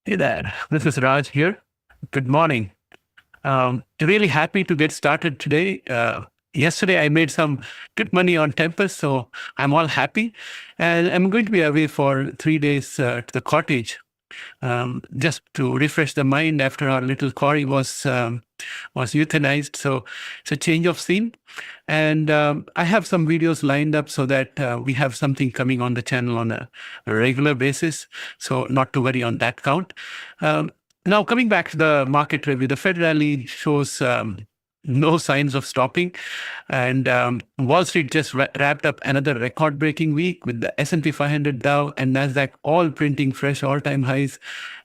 Hey there, this is Raj here. Good morning. Really happy to get started today. Yesterday, I made some good money on Tempest, so I'm all happy. And I'm going to be away for 3 days to the cottage, just to refresh the mind after our little Cory was euthanized. So it's a change of scene. And I have some videos lined up so that we have something coming on the channel on a regular basis. So not to worry on that count. Now, coming back to the market review, the Fed rally shows no signs of stopping. And Wall Street just wrapped up another record-breaking week with the S&P 500, Dow, and NASDAQ all printing fresh all-time highs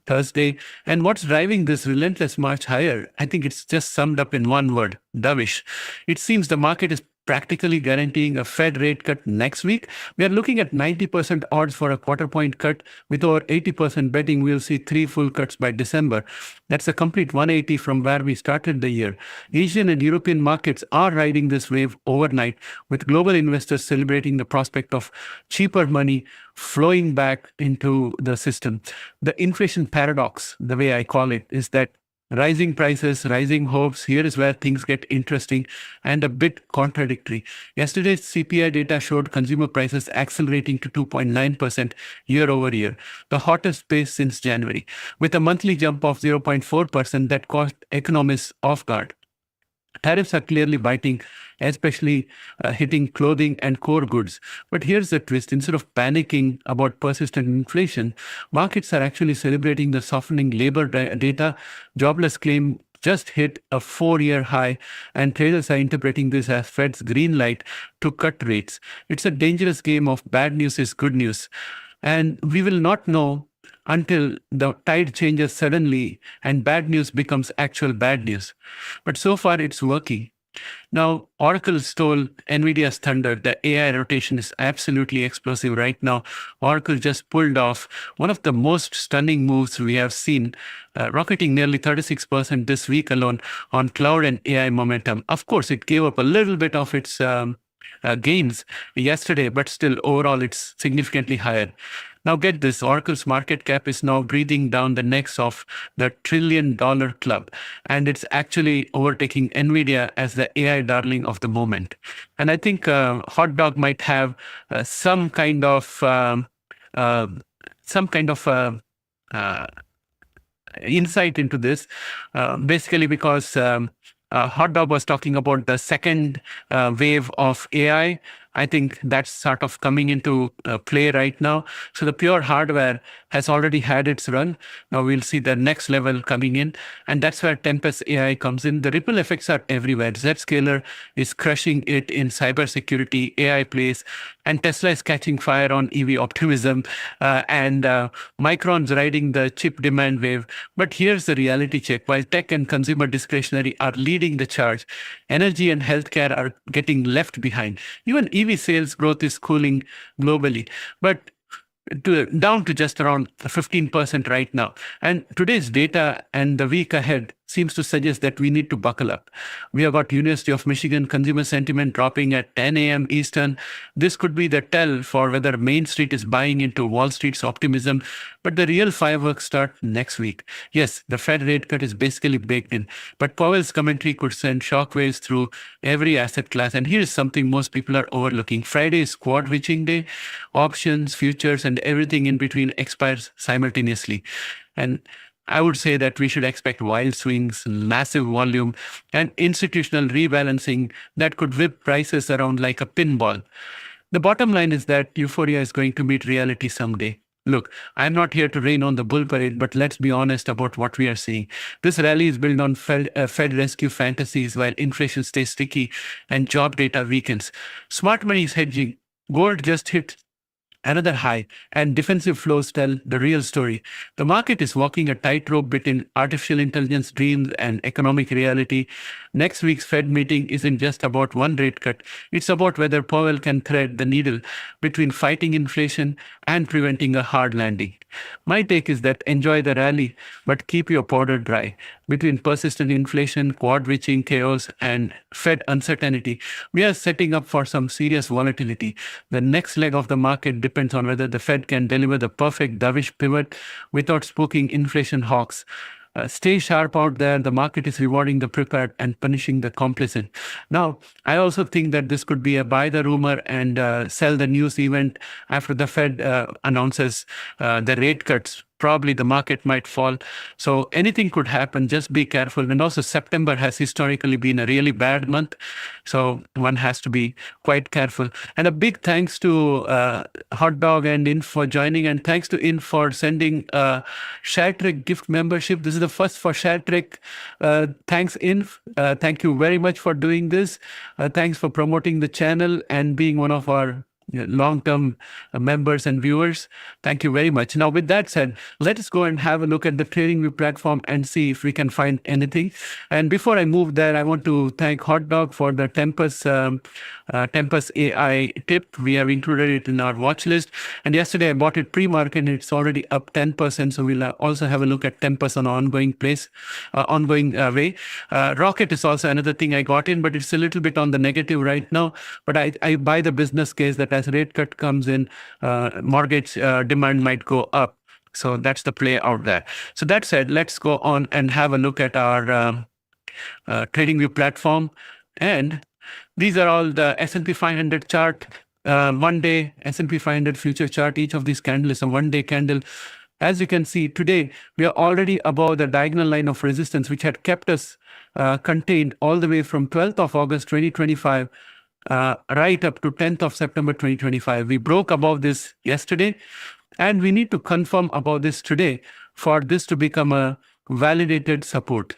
Thursday. And what's driving this relentless march higher? I think it's just summed up in one word: dovish. It seems the market is practically guaranteeing a Fed rate cut next week. We are looking at 90% odds for a quarter-point cut, with over 80% betting we'll see 3 full cuts by December. That's a complete 180 from where we started the year. Asian and European markets are riding this wave overnight, with global investors celebrating the prospect of cheaper money flowing back into the system. The inflation paradox, the way I call it, is that rising prices, rising hopes. Here is where things get interesting and a bit contradictory. Yesterday's CPI data showed consumer prices accelerating to 2.9% year over year, the hottest pace since January, with a monthly jump of 0.4% that caught economists off guard. Tariffs are clearly biting, especially hitting clothing and core goods. But here's the twist. Instead of panicking about persistent inflation, markets are actually celebrating the softening labor data. Jobless claim just hit a 4-year high, and traders are interpreting this as Fed's green light to cut rates. It's a dangerous game of bad news is good news. And we will not know until the tide changes suddenly and bad news becomes actual bad news. But so far, it's working. Now, Oracle stole NVIDIA's thunder. The AI rotation is absolutely explosive right now. Oracle just pulled off one of the most stunning moves we have seen, rocketing nearly 36% this week alone on cloud and AI momentum. Of course, it gave up a little bit of its gains yesterday, but still overall it's significantly higher. Now get this, Oracle's market cap is now breathing down the necks of the $1 trillion club, and it's actually overtaking NVIDIA as the AI darling of the moment. And I think Hot Dog might have some kind of insight into this, basically because Hot Dog was talking about the second wave of AI. I think that's sort of coming into play right now. So the pure hardware has already had its run. Now we'll see the next level coming in. And that's where Tempest AI comes in. The ripple effects are everywhere. Zscaler is crushing it in cybersecurity, AI plays, and Tesla is catching fire on EV optimism, and Micron's riding the chip demand wave. But here's the reality check. While tech and consumer discretionary are leading the charge, energy and healthcare are getting left behind. Even EV sales growth is cooling globally, but down to just around 15% right now. And today's data and the week ahead seems to suggest that we need to buckle up. We have got University of Michigan consumer sentiment dropping at 10 a.m. Eastern. This could be the tell for whether Main Street is buying into Wall Street's optimism, but the real fireworks start next week. Yes, the Fed rate cut is basically baked in, but Powell's commentary could send shockwaves through every asset class. And here's something most people are overlooking. Friday is quad witching day. Options, futures, and everything in between expires simultaneously. And I would say that we should expect wild swings, massive volume, and institutional rebalancing that could whip prices around like a pinball. The bottom line is that euphoria is going to meet reality someday. Look, I'm not here to rain on the bull parade, but let's be honest about what we are seeing. This rally is built on Fed rescue fantasies while inflation stays sticky and job data weakens. Smart money is hedging. Gold just hit another high, and defensive flows tell the real story. The market is walking a tightrope between artificial intelligence dreams and economic reality. Next week's Fed meeting isn't just about one rate cut. It's about whether Powell can thread the needle between fighting inflation and preventing a hard landing. My take is that enjoy the rally, but keep your powder dry. Between persistent inflation, quad-witching chaos, and Fed uncertainty, we are setting up for some serious volatility. The next leg of the market depends on whether the Fed can deliver the perfect dovish pivot without spooking inflation hawks. Stay sharp out there. The market is rewarding the prepared and punishing the complacent. Now, I also think that this could be a buy the rumor and sell the news event after the Fed announces the rate cuts. Probably the market might fall. So anything could happen. Just be careful. And also September has historically been a really bad month. So one has to be quite careful. And a big thanks to Hot Dog and Inf for joining. And thanks to Inf for sending a ShareTreck gift membership. This is the first for ShareTreck. Thanks Inf. Thank you very much for doing this. Thanks for promoting the channel and being one of our long-term members and viewers. Thank you very much. Now, with that said, let us go and have a look at the TradingView platform and see if we can find anything. And before I move there, I want to thank Hot Dog for the Tempus AI tip. We have included it in our watch list. And yesterday I bought it pre-market and it's already up 10%. So we'll also have a look at Tempus on an ongoing way. Rocket is also another thing I got in, but it's a little bit on the negative right now. But I buy the business case that as rate cut comes in, mortgage demand might go up. So that's the play out there. So that said, let's go on and have a look at our TradingView platform. And these are all the S&P 500 chart, 1 day S&P 500 future chart. Each of these candles is a 1 day candle. As you can see today, we are already above the diagonal line of resistance, which had kept us contained all the way from 12th of August 2025 right up to 10th of September 2025. We broke above this yesterday, and we need to confirm about this today for this to become a validated support.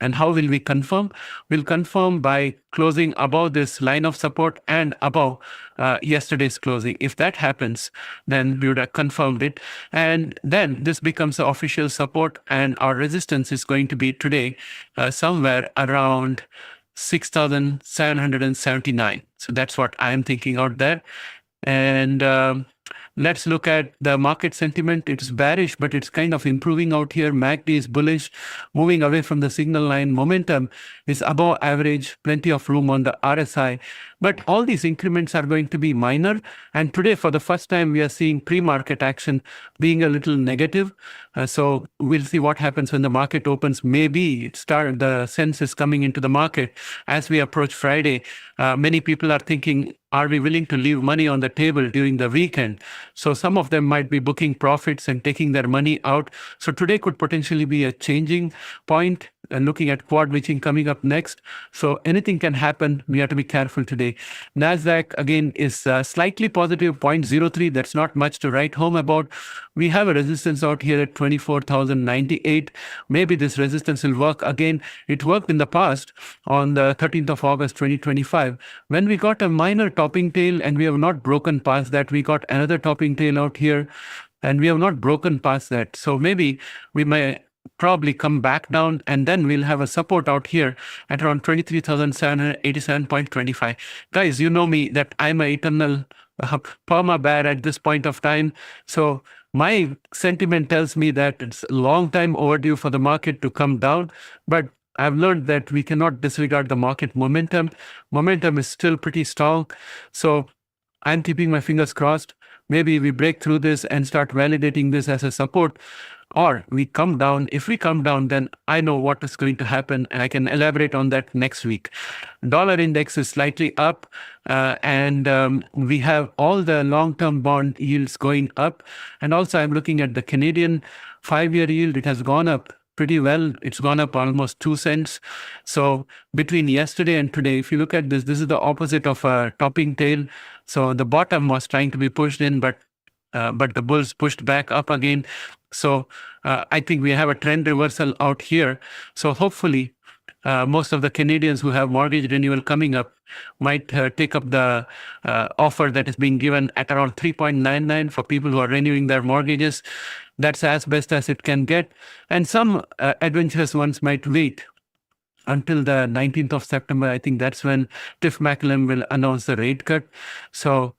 And how will we confirm? We'll confirm by closing above this line of support and above yesterday's closing. If that happens, then we would have confirmed it. And then this becomes the official support, and our resistance is going to be today somewhere around 6,779. So that's what I'm thinking out there. And let's look at the market sentiment. It's bearish, but it's kind of improving out here. MACD is bullish, moving away from the signal line. Momentum is above average, plenty of room on the RSI. But all these increments are going to be minor. And today, for the first time, we are seeing pre-market action being a little negative. So we'll see what happens when the market opens. Maybe the sense is coming into the market as we approach Friday. Many people are thinking, are we willing to leave money on the table during the weekend? So some of them might be booking profits and taking their money out. So today could potentially be a changing point. And looking at quad witching coming up next. So anything can happen. We have to be careful today. NASDAQ again is slightly positive, 0.03. That's not much to write home about. We have a resistance out here at 24,098. Maybe this resistance will work again. It worked in the past on the 13th of August 2025 when we got a minor topping tail, and we have not broken past that. We got another topping tail out here, and we have not broken past that. So maybe we may probably come back down, and then we'll have a support out here at around 23,787.25. Guys, you know me that I'm an eternal perma bear at this point of time. So my sentiment tells me that it's a long time overdue for the market to come down, but I've learned that we cannot disregard the market momentum. Momentum is still pretty strong. So I'm keeping my fingers crossed. Maybe we break through this and start validating this as a support, or we come down. If we come down, then I know what is going to happen, and I can elaborate on that next week. Dollar index is slightly up, and we have all the long-term bond yields going up. And also I'm looking at the Canadian 5-year yield. It has gone up pretty well. It's gone up almost 2 cents. So between yesterday and today, if you look at this, this is the opposite of a topping tail. So the bottom was trying to be pushed in, but the bulls pushed back up again. So I think we have a trend reversal out here. So hopefully most of the Canadians who have mortgage renewal coming up might take up the offer that is being given at around 3.99 for people who are renewing their mortgages. That's as best as it can get. And some adventurous ones might wait until the 19th of September. I think that's when Tiff Macklem will announce the rate cut. So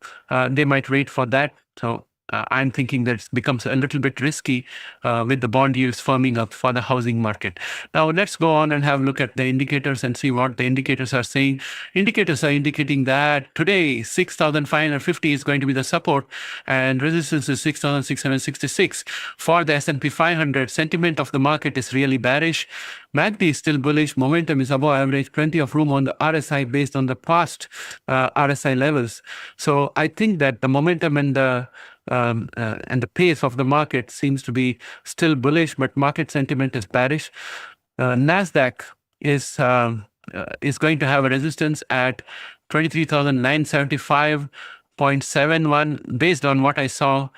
they might wait for that. So I'm thinking that it becomes a little bit risky with the bond yields firming up for the housing market. Now let's go on and have a look at the indicators and see what the indicators are saying. Indicators are indicating that today 6,550 is going to be the support, and resistance is 6,666. For the S&P 500, sentiment of the market is really bearish. MACD is still bullish. Momentum is above average. Plenty of room on the RSI based on the past RSI levels. So I think that the momentum and the pace of the market seems to be still bullish, but market sentiment is bearish. Nasdaq is going to have a resistance at 23,975.71. Based on what I saw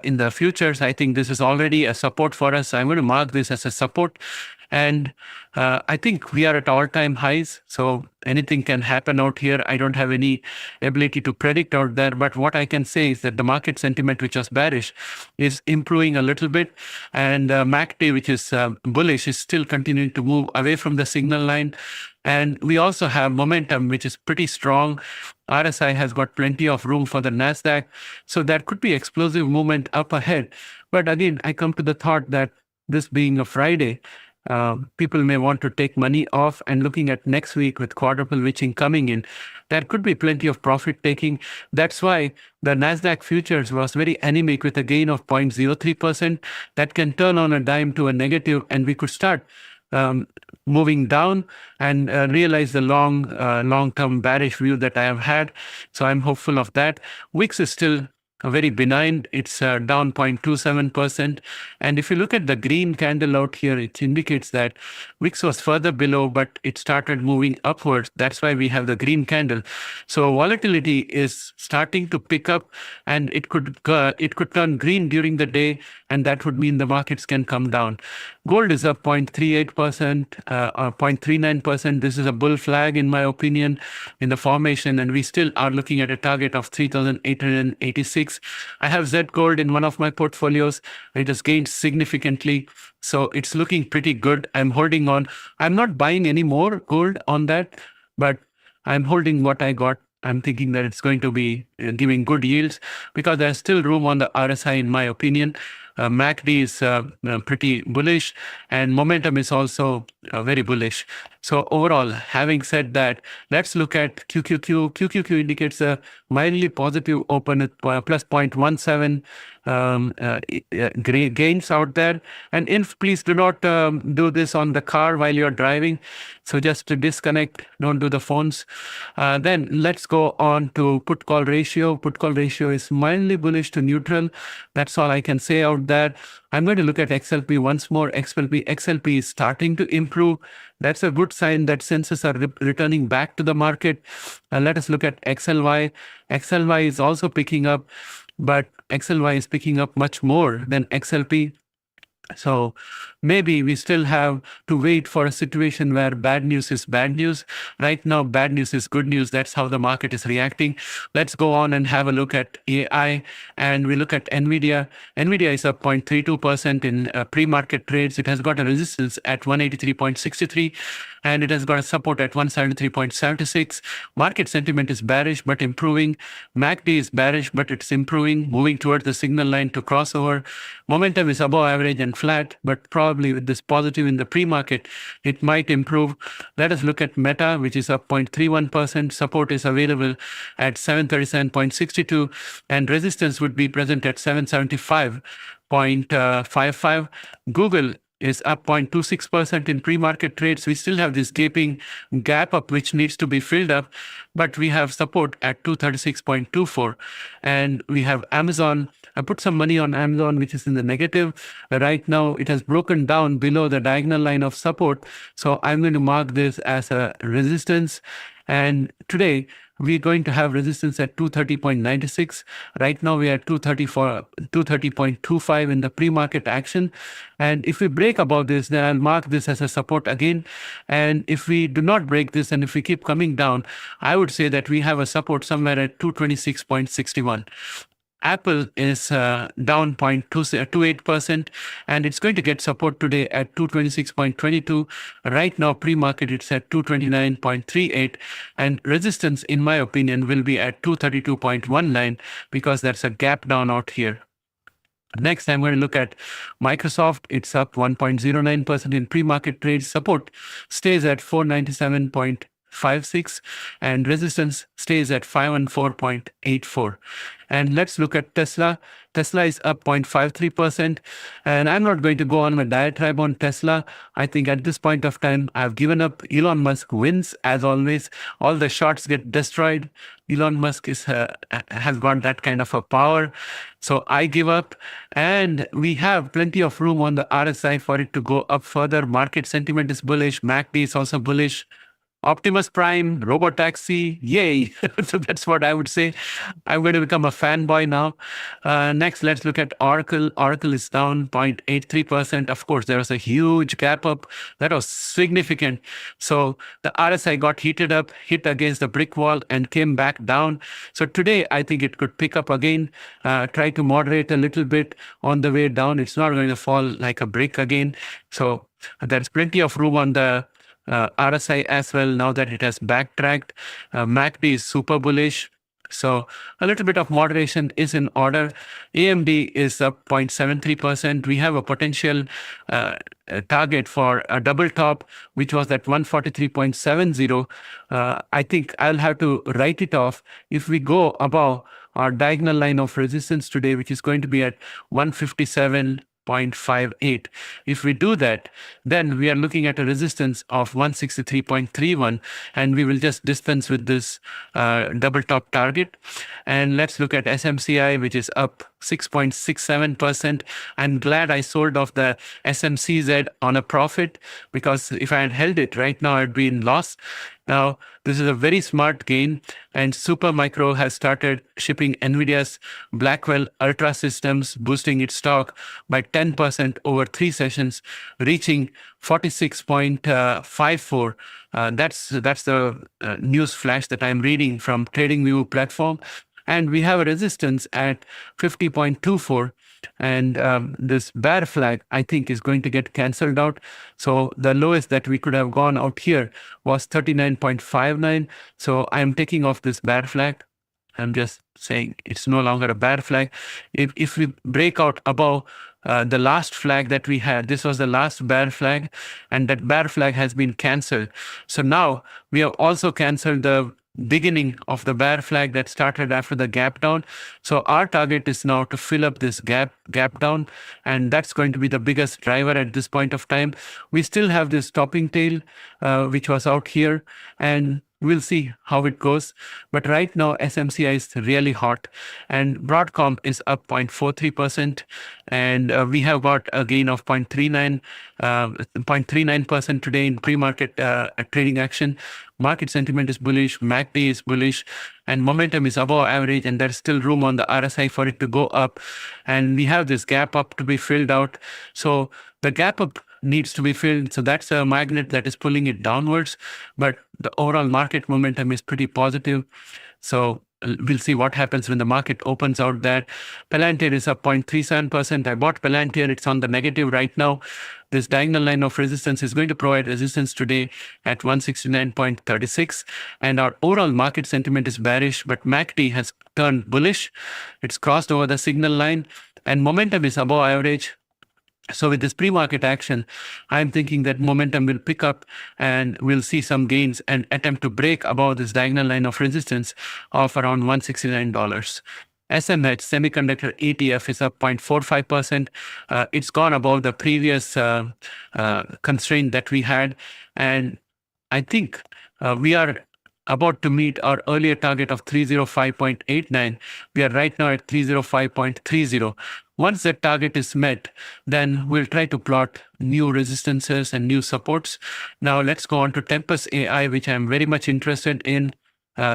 in the futures, I think this is already a support for us. I'm going to mark this as a support. And I think we are at all-time highs, so anything can happen out here. I don't have any ability to predict out there, but what I can say is that the market sentiment, which was bearish, is improving a little bit, and MACD, which is bullish, is still continuing to move away from the signal line. And we also have momentum, which is pretty strong. RSI has got plenty of room for the Nasdaq, so there could be explosive movement up ahead. But again, I come to the thought that this being a Friday, people may want to take money off, and looking at next week with quadruple witching coming in, there could be plenty of profit taking. That's why the Nasdaq futures was very anemic with a gain of 0.03%. That can turn on a dime to a negative, and we could start moving down and realize the long-term bearish view that I have had. So I'm hopeful of that. VIX is still very benign. It's down 0.27%. And if you look at the green candle out here, it indicates that VIX was further below, but it started moving upwards. That's why we have the green candle. So volatility is starting to pick up, and it could turn green during the day, and that would mean the markets can come down. Gold is up 0.38% or 0.39%. This is a bull flag, in my opinion, in the formation, and we still are looking at a target of 3,886. I have Z Gold in one of my portfolios. It has gained significantly, so it's looking pretty good. I'm holding on. I'm not buying any more gold on that, but I'm holding what I got. I'm thinking that it's going to be giving good yields because there's still room on the RSI, in my opinion. MACD is pretty bullish, and momentum is also very bullish. So overall, having said that, let's look at QQQ. QQQ indicates a mildly positive open at plus 0.17 gains out there. And please do not do this on the car while you're driving. So just to disconnect, don't do the phones. Then let's go on to put call ratio. Put call ratio is mildly bullish to neutral. That's all I can say out there. I'm going to look at XLP once more. XLP is starting to improve. That's a good sign that sensors are returning back to the market. Let us look at XLY. XLY is also picking up, but XLY is picking up much more than XLP. So maybe we still have to wait for a situation where bad news is bad news. Right now, bad news is good news. That's how the market is reacting. Let's go on and have a look at AI, and we look at NVDA. NVDA is up 0.32% in pre-market trades. It has got a resistance at 183.63, and it has got a support at 173.76. Market sentiment is bearish but improving. MACD is bearish but it's improving, moving towards the signal line to crossover. Momentum is above average and flat, but probably with this positive in the pre-market, it might improve. Let us look at Meta, which is up 0.31%. Support is available at 737.62, and resistance would be present at 775.55. Google is up 0.26% in pre-market trades. We still have this gaping gap up which needs to be filled up, but we have support at 236.24. And we have Amazon. I put some money on Amazon, which is in the negative. Right now, it has broken down below the diagonal line of support. So I'm going to mark this as a resistance. And today, we're going to have resistance at 230.96. Right now, we are at 230.25 in the pre-market action. And if we break above this, then I'll mark this as a support again. And if we do not break this, and if we keep coming down, I would say that we have a support somewhere at 226.61. Apple is down 0.28%, and it's going to get support today at 226.22. Right now, pre-market, it's at 229.38, and resistance, in my opinion, will be at 232.19 because that's a gap down out here. Next, I'm going to look at Microsoft. It's up 1.09% in pre-market trades. Support stays at 497.56, and resistance stays at 514.84. And let's look at Tesla. Tesla is up 0.53%. And I'm not going to go on my diatribe on Tesla. I think at this point of time, I've given up. Elon Musk wins, as always. All the shorts get destroyed. Elon Musk has got that kind of a power. So I give up. And we have plenty of room on the RSI for it to go up further. Market sentiment is bullish. MACD is also bullish. Optimus Prime, Robotaxi, yay. So that's what I would say. I'm going to become a fanboy now. Next, let's look at Oracle. Oracle is down 0.83%. Of course, there was a huge gap up. That was significant. So the RSI got heated up, hit against the brick wall, and came back down. So today, I think it could pick up again, try to moderate a little bit on the way down. It's not going to fall like a brick again. So there's plenty of room on the RSI as well now that it has backtracked. MACD is super bullish. So a little bit of moderation is in order. AMD is up 0.73%. We have a potential target for a double top, which was at 143.70. I think I'll have to write it off if we go above our diagonal line of resistance today, which is going to be at 157.58. If we do that, then we are looking at a resistance of 163.31, and we will just dispense with this double top target. And let's look at SMCI, which is up 6.67%. I'm glad I sold off the SMCZ on a profit, because if I had held it right now, I'd be in loss. Now, this is a very smart gain, and Supermicro has started shipping NVIDIA's Blackwell Ultra systems, boosting its stock by 10% over 3 sessions, reaching 46.54. That's the news flash that I'm reading from TradingView platform. And we have a resistance at 50.24. And this bear flag, I think, is going to get cancelled out. So the lowest that we could have gone out here was 39.59. So I'm taking off this bear flag. I'm just saying it's no longer a bear flag. If we break out above the last flag that we had, this was the last bear flag, and that bear flag has been cancelled. So now we have also cancelled the beginning of the bear flag that started after the gap down. So our target is now to fill up this gap down, and that's going to be the biggest driver at this point of time. We still have this topping tail, which was out here, and we'll see how it goes. But right now, SMCI is really hot, and Broadcom is up 0.43%, and we have got a gain of 0.39% today in pre-market trading action. Market sentiment is bullish, MACD is bullish, and momentum is above average, and there's still room on the RSI for it to go up. And we have this gap up to be filled out. So the gap up needs to be filled. So that's a magnet that is pulling it downwards. But the overall market momentum is pretty positive. So we'll see what happens when the market opens out there. Palantir is up 0.37%. I bought Palantir. It's on the negative right now. This diagonal line of resistance is going to provide resistance today at 169.36. And our overall market sentiment is bearish, but MACD has turned bullish. It's crossed over the signal line and momentum is above average. So with this pre-market action, I'm thinking that momentum will pick up and we'll see some gains and attempt to break above this diagonal line of resistance of around $169. SMH, semiconductor ETF, is up 0.45%. It's gone above the previous constraint that we had. And I think we are about to meet our earlier target of 305.89. We are right now at 305.30. Once that target is met, then we'll try to plot new resistances and new supports. Now let's go on to Tempus AI, which I'm very much interested in.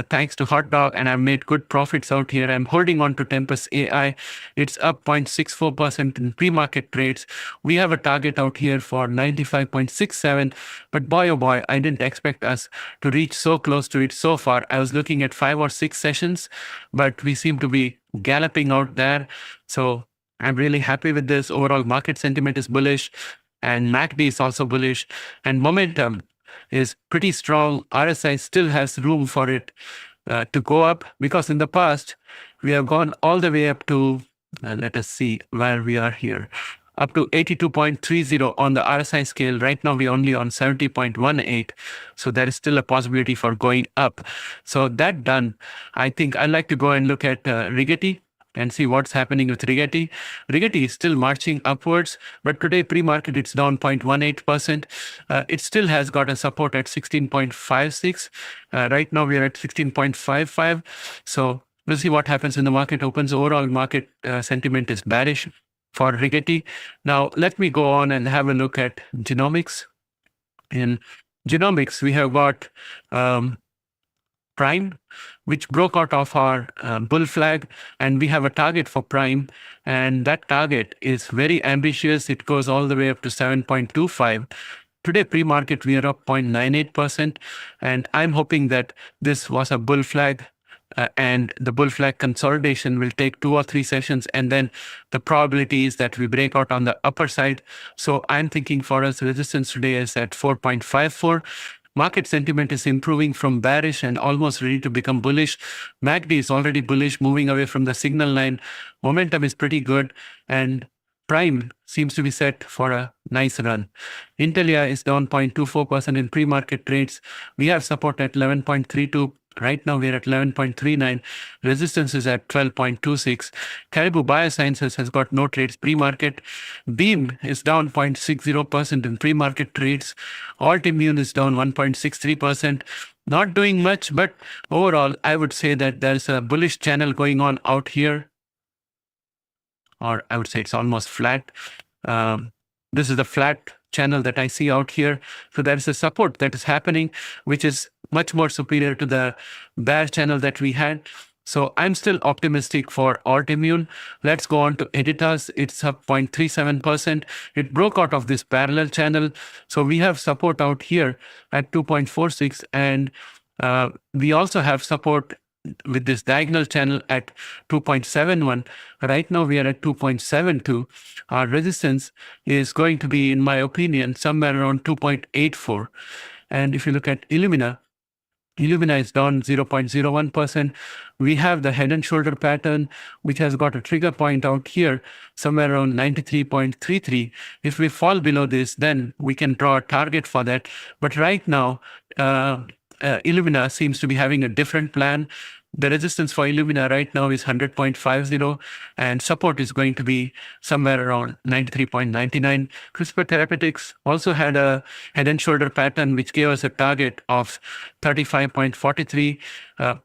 Thanks to Hot Dog, and I've made good profits out here. I'm holding on to Tempus AI. It's up 0.64% in pre-market trades. We have a target out here for 95.67, but boy, oh boy, I didn't expect us to reach so close to it so far. I was looking at 5 or 6 sessions, but we seem to be galloping out there. So I'm really happy with this. Overall market sentiment is bullish, and MACD is also bullish, and momentum is pretty strong. RSI still has room for it to go up, because in the past we have gone all the way up to, let us see where we are here, up to 82.30 on the RSI scale. Right now we're only on 70.18. So there is still a possibility for going up. So that done, I think I'd like to go and look at Rigetti and see what's happening with Rigetti. Rigetti is still marching upwards, but today pre-market it's down 0.18%. It still has got a support at 16.56. Right now we are at 16.55. So we'll see what happens when the market opens. Overall market sentiment is bearish for Rigetti. Now let me go on and have a look at Genomics. In Genomics, we have got Prime, which broke out of our bull flag, and we have a target for Prime, and that target is very ambitious. It goes all the way up to 7.25. Today pre-market we are up 0.98%, and I'm hoping that this was a bull flag, and the bull flag consolidation will take 2 or 3 sessions, and then the probability is that we break out on the upper side. So I'm thinking for us resistance today is at 4.54. Market sentiment is improving from bearish and almost ready to become bullish. MACD is already bullish, moving away from the signal line. Momentum is pretty good, and Prime seems to be set for a nice run. Intelia is down 0.24% in pre-market trades. We have support at 11.32. Right now we're at 11.39. Resistance is at 12.26. Caribou Biosciences has got no trades pre-market. Beam is down 0.60% in pre-market trades. Altimmune is down 1.63%. Not doing much, but overall I would say that there's a bullish channel going on out here. Or I would say it's almost flat. This is the flat channel that I see out here. So there is a support that is happening, which is much more superior to the bear channel that we had. So I'm still optimistic for Altimmune. Let's go on to Editas. It's up 0.37%. It broke out of this parallel channel. So we have support out here at 2.46, and we also have support with this diagonal channel at 2.71. Right now we are at 2.72. Our resistance is going to be, in my opinion, somewhere around 2.84. And if you look at Illumina is down 0.01%. We have the head and shoulder pattern, which has got a trigger point out here, somewhere around 93.33. If we fall below this, then we can draw a target for that. But right now, Illumina seems to be having a different plan. The resistance for Illumina right now is 100.50, and support is going to be somewhere around 93.99. CRISPR Therapeutics also had a head and shoulder pattern, which gave us a target of 35.43.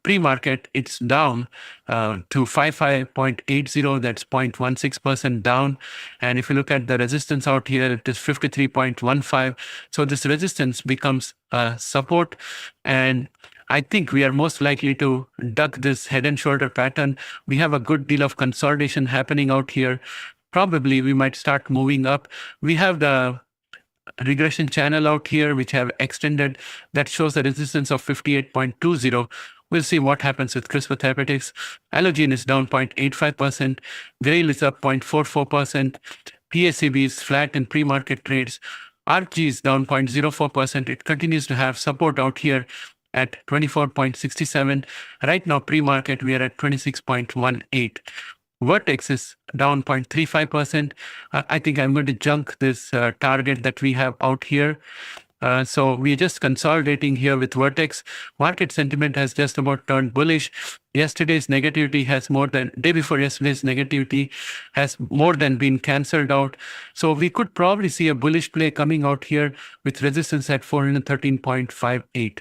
Pre-market, it's down to 55.80. That's 0.16% down. And if you look at the resistance out here, it is 53.15. So this resistance becomes support, and I think we are most likely to duck this head and shoulder pattern. We have a good deal of consolidation happening out here. Probably we might start moving up. We have the regression channel out here, which have extended, that shows a resistance of 58.20. We'll see what happens with CRISPR Therapeutics. Allogene is down 0.85%. Grail is up 0.44%. PACB is flat in pre-market trades. RG is down 0.04%. It continues to have support out here at 24.67. Right now, pre-market, we are at 26.18. Vertex is down 0.35%. I think I'm going to junk this target that we have out here. So we're just consolidating here with Vertex. Market sentiment has just about turned bullish. Yesterday's negativity has more than, day before yesterday's negativity has more than been cancelled out. So we could probably see a bullish play coming out here with resistance at 413.58.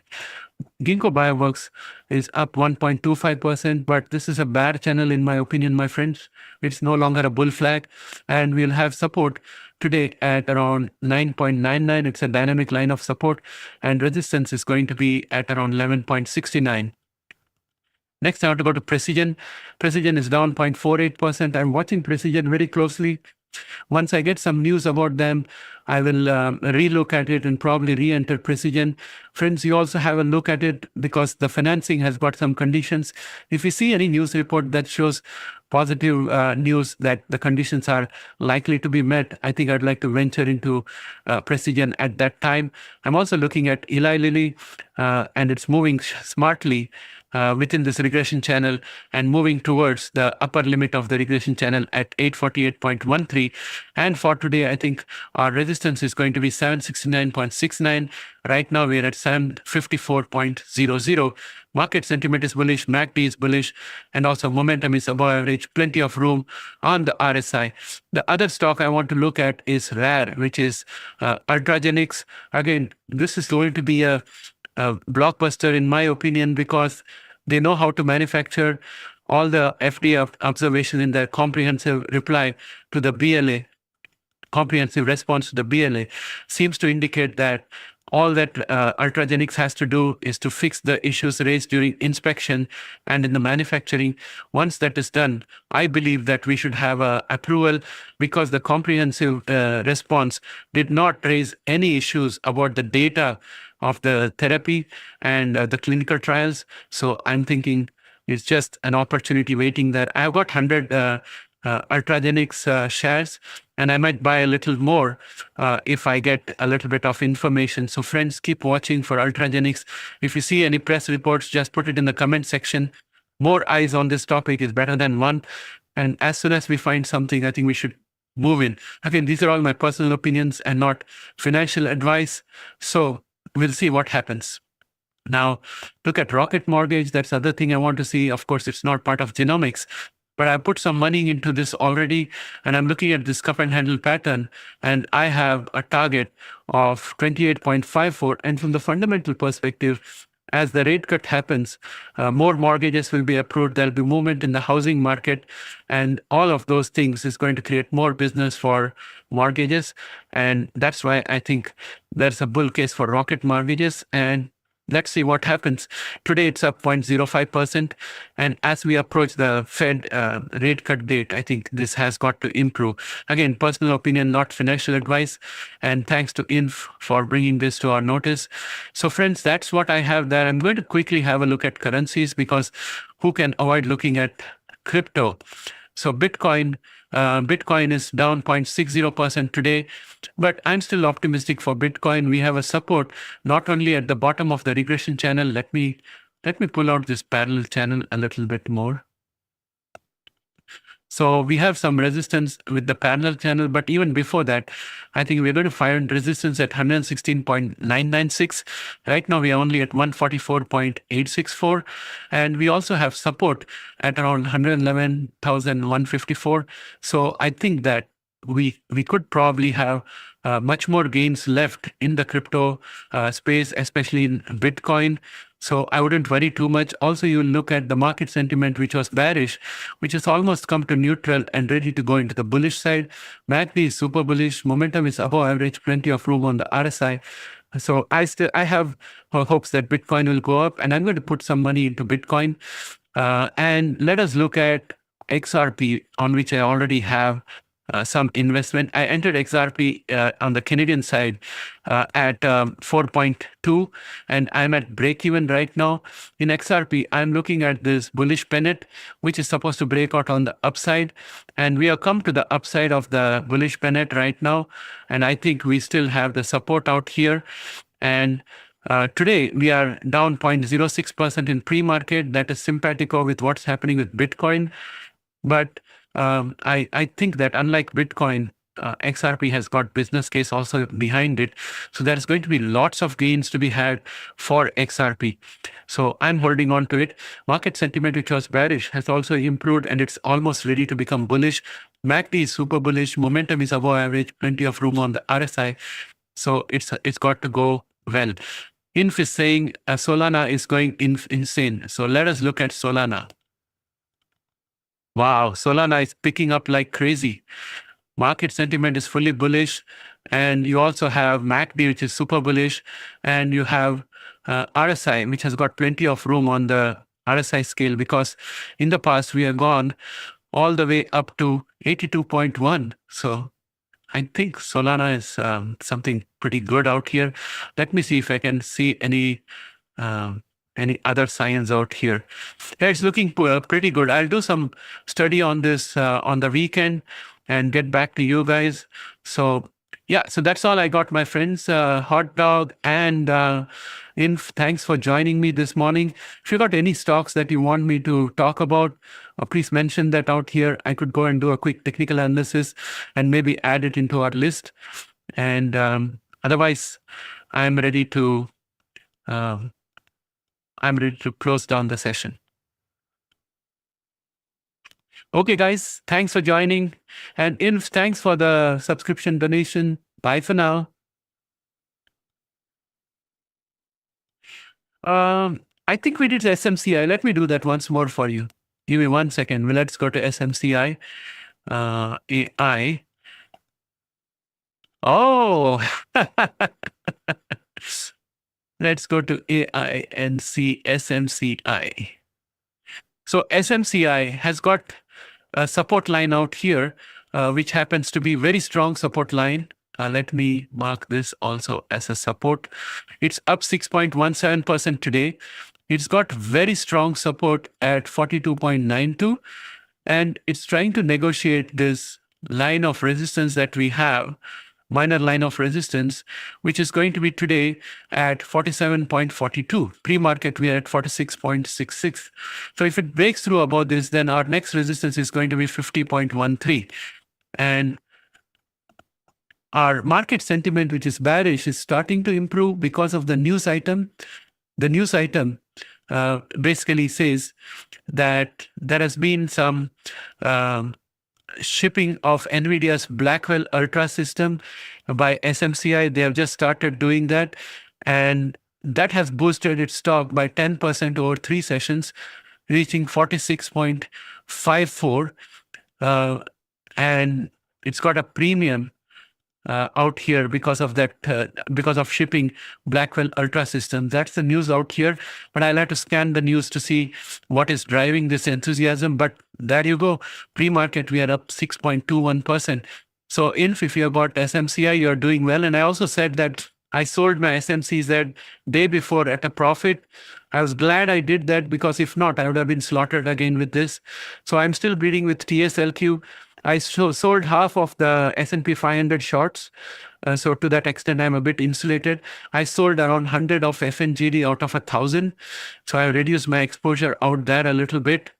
Ginkgo Bioworks is up 1.25%, but this is a bear channel in my opinion, my friends. It's no longer a bull flag, and we'll have support today at around 9.99. It's a dynamic line of support, and resistance is going to be at around 11.69. Next, I want to go to Precision. Precision is down 0.48%. I'm watching Precision very closely. Once I get some news about them, I will relook at it and probably re-enter Precision. Friends, you also have a look at it because the financing has got some conditions. If you see any news report that shows positive news that the conditions are likely to be met, I think I'd like to venture into Precision at that time. I'm also looking at Eli Lilly, and it's moving smartly within this regression channel and moving towards the upper limit of the regression channel at 848.13. And for today, I think our resistance is going to be 769.69. Right now, we're at 754.00. Market sentiment is bullish, MACD is bullish, and also momentum is above average, plenty of room on the RSI. The other stock I want to look at is RARE, which is Ultragenics. Again, this is going to be a blockbuster in my opinion because they know how to manufacture. All the FDA observation in their comprehensive reply to the BLA, comprehensive response to the BLA, seems to indicate that all that Ultragenics has to do is to fix the issues raised during inspection and in the manufacturing. Once that is done, I believe that we should have a approval because the comprehensive response did not raise any issues about the data of the therapy and the clinical trials. So I'm thinking it's just an opportunity waiting there. I've got 100 Ultragenics shares, and I might buy a little more if I get a little bit of information. So friends, keep watching for Ultragenics. If you see any press reports, just put it in the comment section. More eyes on this topic is better than one. And as soon as we find something, I think we should move in. Again, these are all my personal opinions and not financial advice. So we'll see what happens. Now, look at Rocket Mortgage. That's the other thing I want to see. Of course, it's not part of Genomics, but I put some money into this already, and I'm looking at this cup and handle pattern, and I have a target of 28.54. And from the fundamental perspective, as the rate cut happens, more mortgages will be approved. There'll be movement in the housing market, and all of those things is going to create more business for mortgages. And that's why I think there's a bull case for Rocket Mortgages. And let's see what happens. Today, it's up 0.05%. And as we approach the Fed rate cut date, I think this has got to improve. Again, personal opinion, not financial advice. And thanks to Inf for bringing this to our notice. So friends, that's what I have there. I'm going to quickly have a look at currencies because who can avoid looking at crypto? So Bitcoin is down 0.60% today, but I'm still optimistic for Bitcoin. We have a support not only at the bottom of the regression channel. Let me pull out this parallel channel a little bit more. So we have some resistance with the parallel channel, but even before that, I think we're going to find resistance at 116.996. Right now, we are only at 144.864. And we also have support at around 111,154. So I think that we could probably have much more gains left in the crypto space, especially in Bitcoin. So I wouldn't worry too much. Also, you look at the market sentiment, which was bearish, which has almost come to neutral and ready to go into the bullish side. MACD is super bullish. Momentum is above average, plenty of room on the RSI. So I have hopes that Bitcoin will go up, and I'm going to put some money into Bitcoin. And let us look at XRP, on which I already have some investment. I entered XRP on the Canadian side at 4.2, and I'm at break even right now. In XRP, I'm looking at this bullish pennant, which is supposed to break out on the upside, and we have come to the upside of the bullish pennant right now, and I think we still have the support out here. And today we are down 0.06% in pre-market. That is simpatico with what's happening with Bitcoin. But I think that unlike Bitcoin, XRP has got business case also behind it. So there's going to be lots of gains to be had for XRP. So I'm holding on to it. Market sentiment, which was bearish, has also improved and it's almost ready to become bullish. MACD is super bullish. Momentum is above average. Plenty of room on the RSI. So it's got to go well. Inf is saying Solana is going insane. So let us look at Solana. Wow, Solana is picking up like crazy. Market sentiment is fully bullish. And you also have MACD, which is super bullish. And you have RSI, which has got plenty of room on the RSI scale, because in the past we have gone all the way up to 82.1. So I think Solana is something pretty good out here. Let me see if I can see any other signs out here. Yeah, it's looking pretty good. I'll do some study on this on the weekend and get back to you guys. So yeah, so that's all I got, my friends. Hot dog and Inf, thanks for joining me this morning. If you got any stocks that you want me to talk about, please mention that out here. I could go and do a quick technical analysis and maybe add it into our list. And otherwise, I'm ready to close down the session. Okay, guys, thanks for joining. And Inf, thanks for the subscription donation. Bye for now. I think we did SMCI. Let me do that once more for you. Give me 1 second. Well, let's go to SMCI. AI. Oh, let's go to AI and see SMCI. So SMCI has got a support line out here, which happens to be very strong support line. Let me mark this also as a support. It's up 6.17% today. It's got very strong support at 42.92, and it's trying to negotiate this line of resistance that we have, minor line of resistance, which is going to be today at 47.42. Pre-market, we are at 46.66. So if it breaks through about this, then our next resistance is going to be 50.13. And our market sentiment, which is bearish, is starting to improve because of the news item. The news item basically says that there has been some shipping of NVIDIA's Blackwell Ultra system by SMCI. They have just started doing that, and that has boosted its stock by 10% over 3 sessions, reaching 46.54, and it's got a premium out here because of that, because of shipping Blackwell Ultra system. That's the news out here, but I'll have to scan the news to see what is driving this enthusiasm. But there you go, pre-market we are up 6.21%. So if you bought SMCI, you're doing well. And I also said that I sold my SMCs that day before at a profit. I was glad I did that, because if not, I would have been slaughtered again with this. So I'm still bleeding with TSLQ. I sold half of the S&P 500 shorts. So to that extent, I'm a bit insulated. I sold around 100 of FNGD out of 1,000. So I reduced my exposure out there a little bit.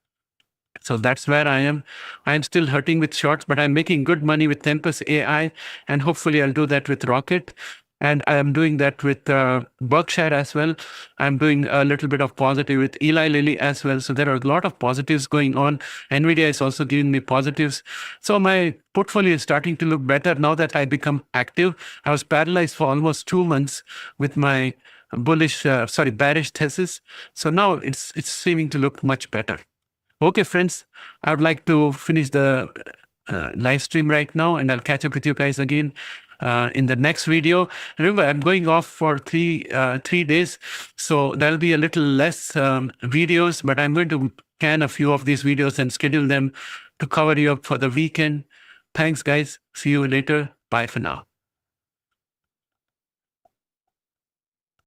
So that's where I am. I'm still hurting with shorts, but I'm making good money with Tempest AI. And hopefully I'll do that with Rocket. And I'm doing that with Berkshire as well. I'm doing a little bit of positive with Eli Lilly as well. So there are a lot of positives going on. NVDA is also giving me positives. So my portfolio is starting to look better now that I become active. I was paralyzed for almost 2 months with my bearish thesis. So now it's seeming to look much better. Okay, friends, I would like to finish the live stream right now, and I'll catch up with you guys again in the next video. Remember, I'm going off for three days, so there'll be a little less videos, but I'm going to can a few of these videos and schedule them to cover you up for the weekend. Thanks, guys. See you later. Bye for now.